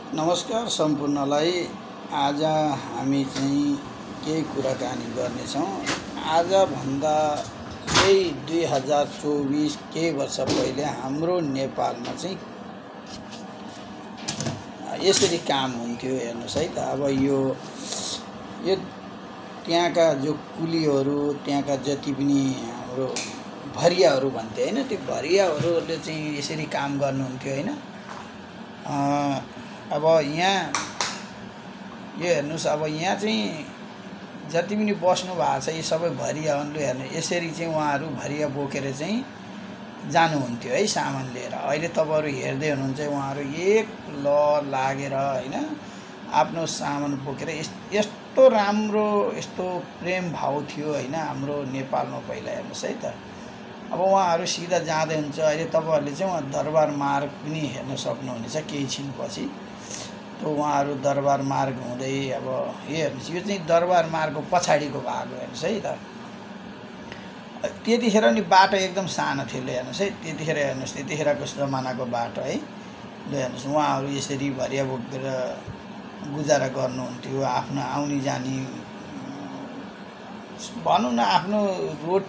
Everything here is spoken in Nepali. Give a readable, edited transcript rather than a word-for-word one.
नमस्कार सम्पूर्णलाई। आज हामी चाहिँ केही कुराकानी गर्नेछौँ। आजभन्दा केही 2024 केही वर्ष पहिले हाम्रो नेपालमा चाहिँ यसरी काम हुन्थ्यो। हेर्नुहोस् है त, अब यो त्यहाँका जो कुलीहरू, त्यहाँका जति पनि हाम्रो भरियाहरू भन्थे होइन, त्यो भरियाहरूले चाहिँ यसरी काम गर्नुहुन्थ्यो होइन। अब यहाँ यो हेर्नुहोस्, अब यहाँ चाहिँ जति पनि बस्नु भएको छ यी सबै भरियाहरूले हेर्नु, यसरी चाहिँ उहाँहरू भरिया बोकेर चाहिँ जानुहुन्थ्यो है सामान लिएर। अहिले तपाईँहरू हेर्दै हुनुहुन्छ, उहाँहरू एक ल लागेर होइन आफ्नो सामान बोकेर यस्तो राम्रो, यस्तो प्रेम भाव थियो होइन हाम्रो नेपालमा पहिला। हेर्नुहोस् है त, अब उहाँहरू सिधा जाँदै हुन्छ। अहिले तपाईँहरूले चाहिँ उहाँ दरबार मार्ग पनि हेर्न सक्नुहुनेछ केही छिनपछि। त उहाँहरू दरबार मार्ग हुँदै अब यो हेर्नुहोस्, यो चाहिँ दरबार मार्गको पछाडिको भाग हो। हेर्नुहोस् है त, त्यतिखेर नि बाटो एकदम सानो थियो। ल हेर्नुहोस् है, त्यतिखेर हेर्नुहोस्, त्यतिखेरको जमानाको बाटो है। ल हेर्नुहोस्, उहाँहरू यसरी भरिया बोकेर गुजारा गर्नुहुन्थ्यो। आफ्नो आउने जाने भनौँ न, आफ्नो रोटी